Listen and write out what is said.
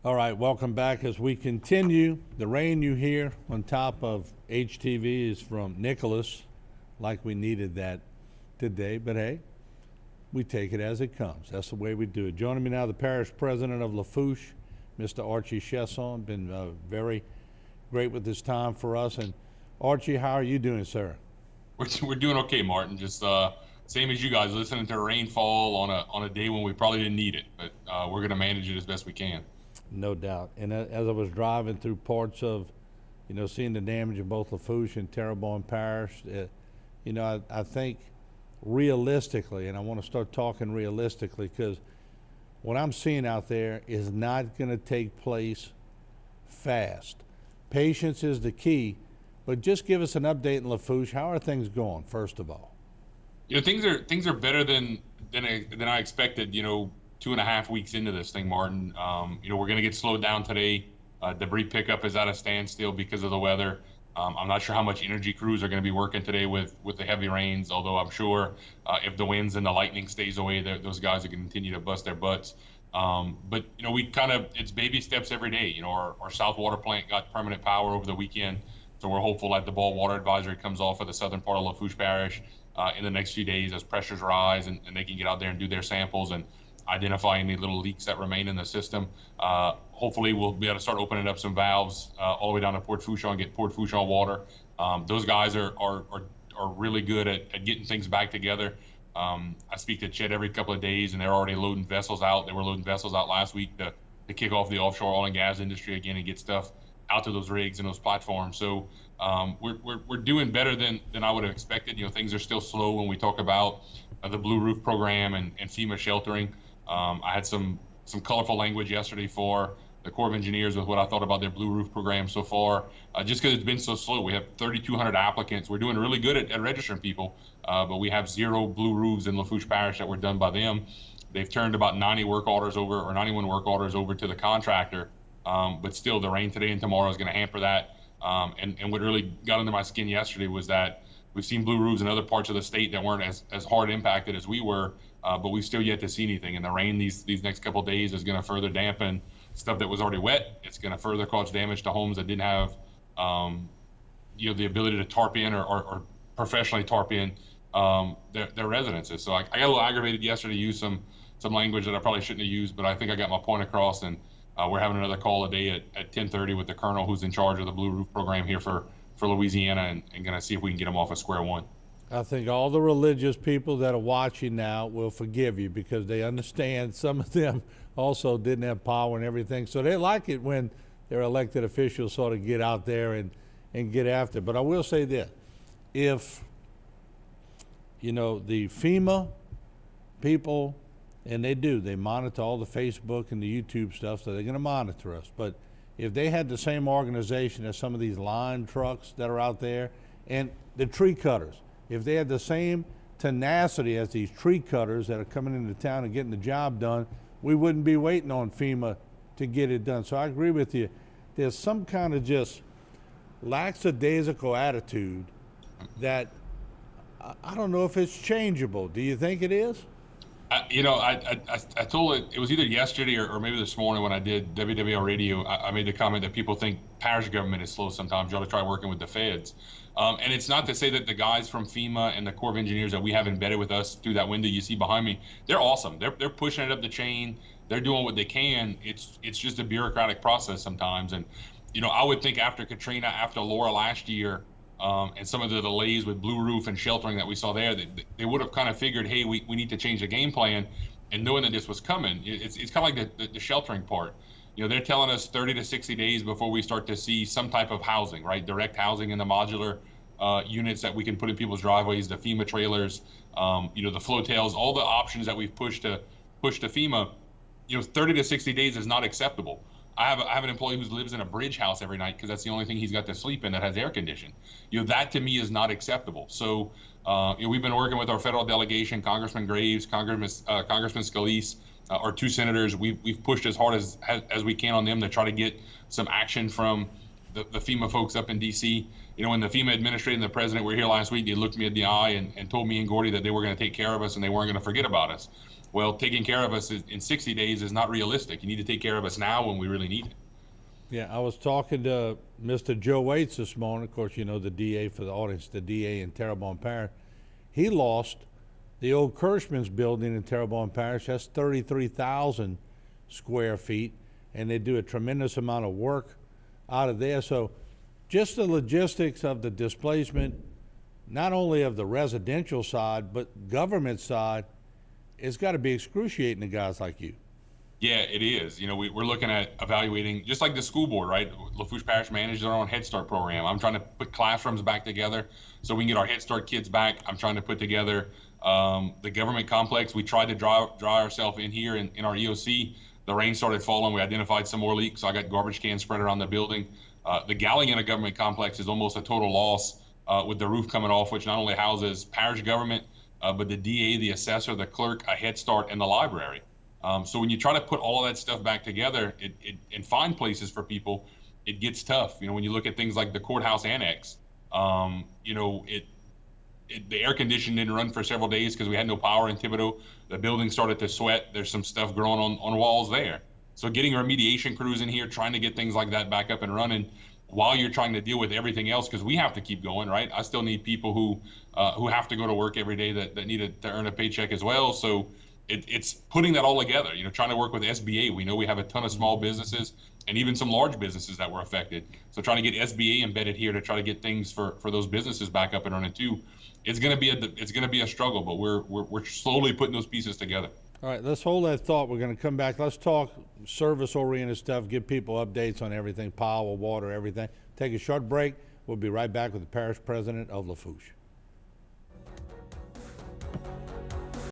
All right, welcome back as we continue. The rain you hear on top of HTV is from Nicholas, like we needed that today, but hey, we take it as it comes. That's the way we do it. Joining me now, the parish president of Lafourche, Mr. Archie Chaisson, been very great with his time for us. And Archie, how are you doing, sir? We're doing okay, Martin. Just same as you guys, listening to rainfall on a day when we probably didn't need it, but we're going to manage it as best we can. No doubt. And as I was driving through parts of, seeing the damage in both Lafourche and Terrebonne Parish, I think realistically, and I want to start talking realistically, because what I'm seeing out there is not going to take place fast. Patience is the key, but just give us an update in Lafourche. How are things going, first of all? Things are better than I expected. 2.5 weeks into this thing, Martin. We're going to get slowed down today. Debris pickup is at a standstill because of the weather. I'm not sure how much energy crews are going to be working today with the heavy rains, although I'm sure if the winds and the lightning stays away, those guys are going to continue to bust their butts. But it's baby steps every day. Our South Water plant got permanent power over the weekend, so we're hopeful that the ball water advisory comes off of the southern part of Lafourche Parish in the next few days as pressures rise and they can get out there and do their samples and identify any little leaks that remain in the system. Hopefully we'll be able to start opening up some valves all the way down to Port Fourchon and get Port Fourchon water. Those guys are really good at getting things back together. I speak to Chet every couple of days, and they're already loading vessels out. They were loading vessels out last week to kick off the offshore oil and gas industry again and get stuff out to those rigs and those platforms. So we're doing better than I would have expected. Things are still slow when we talk about the Blue Roof program and FEMA sheltering. I had some colorful language yesterday for the Corps of Engineers with what I thought about their Blue Roof program so far, just because it's been so slow. We have 3,200 applicants. We're doing really good at registering people, but we have 0 blue roofs in Lafourche Parish that were done by them. They've turned about 91 work orders over to the contractor, but still the rain today and tomorrow is going to hamper that. And what really got under my skin yesterday was that we've seen blue roofs in other parts of the state that weren't as hard impacted as we were, but we've still yet to see anything. And the rain these next couple of days is going to further dampen stuff that was already wet. It's going to further cause damage to homes that didn't have, the ability to tarp in or professionally tarp in their residences. So I got a little aggravated yesterday to use some language that I probably shouldn't have used, but I think I got my point across. And we're having another call today at 10:30 with the colonel who's in charge of the Blue Roof program here for Louisiana, and going to see if we can get them off of square one. I think all the religious people that are watching now will forgive you because they understand some of them also didn't have power and everything. So they like it when their elected officials sort of get out there and get after it. But I will say this, if, the FEMA people, and they monitor all the Facebook and the YouTube stuff, so they're going to monitor us. But if they had the same organization as some of these line trucks that are out there and the tree cutters, if they had the same tenacity as these tree cutters that are coming into town and getting the job done, we wouldn't be waiting on FEMA to get it done. So I agree with you. There's some kind of just lackadaisical attitude that I don't know if it's changeable. Do you think it is? I told it was either yesterday or maybe this morning when I did WWL radio. I made the comment that people think parish government is slow sometimes. You ought to try working with the feds. And it's not to say that the guys from FEMA and the Corps of Engineers that we have embedded with us through that window you see behind me, they're awesome. They're pushing it up the chain. They're doing what they can. It's just a bureaucratic process sometimes. And, I would think after Katrina, after Laura last year, and some of the delays with Blue Roof and sheltering that we saw there, they would have kind of figured, hey, we need to change the game plan. And knowing that this was coming, it's kind of like the sheltering part. They're telling us 30 to 60 days before we start to see some type of housing, right? Direct housing in the modular units that we can put in people's driveways, the FEMA trailers, the flotels, all the options that we've pushed to FEMA. 30 to 60 days is not acceptable. I have an employee who lives in a bridge house every night because that's the only thing he's got to sleep in that has air conditioning. That to me is not acceptable. So we've been working with our federal delegation, Congressman Graves, Congressman Scalise, our 2 senators. We've pushed as hard as we can on them to try to get some action from the FEMA folks up in DC. You know, when the FEMA administrator and the president were here last week, they looked me in the eye and told me and Gordy that they were going to take care of us and they weren't going to forget about us. Well, taking care of us in 60 days is not realistic. You need to take care of us now when we really need it. Yeah, I was talking to Mr. Joe Waits this morning. Of course, you know the DA for the audience, the DA in Terrebonne Parish. He lost the old Kirschman's building in Terrebonne Parish. That's 33,000 square feet, and they do a tremendous amount of work out of there. So just the logistics of the displacement, not only of the residential side, but government side, it's got to be excruciating to guys like you. Yeah, it is. You know, we're looking at evaluating, just like the school board, right? Lafourche Parish manages their own Head Start program. I'm trying to put classrooms back together so we can get our Head Start kids back. I'm trying to put together the government complex. We tried to dry ourselves in here in our EOC. The rain started falling. We identified some more leaks. So I got garbage cans spread around the building. The Galliana government complex is almost a total loss with the roof coming off, which not only houses parish government, but the DA, the assessor, the clerk, a Head Start, and the library. So when you try to put all of that stuff back together and find places for people, it gets tough. You know, when you look at things like the courthouse annex, you know, the air conditioning didn't run for several days because we had no power in Thibodaux. The building started to sweat. There's some stuff growing on walls there. So getting remediation crews in here, trying to get things like that back up and running while you're trying to deal with everything else, because we have to keep going, right? I still need people who have to go to work every day that need to earn a paycheck as well. So it's putting that all together, you know, trying to work with SBA. We know we have a ton of small businesses and even some large businesses that were affected. So trying to get SBA embedded here to try to get things for those businesses back up and running too. It's going to be a struggle, but we're slowly putting those pieces together. All right, let's hold that thought. We're going to come back. Let's talk service-oriented stuff, give people updates on everything, power, water, everything. Take a short break. We'll be right back with the parish president of Lafourche.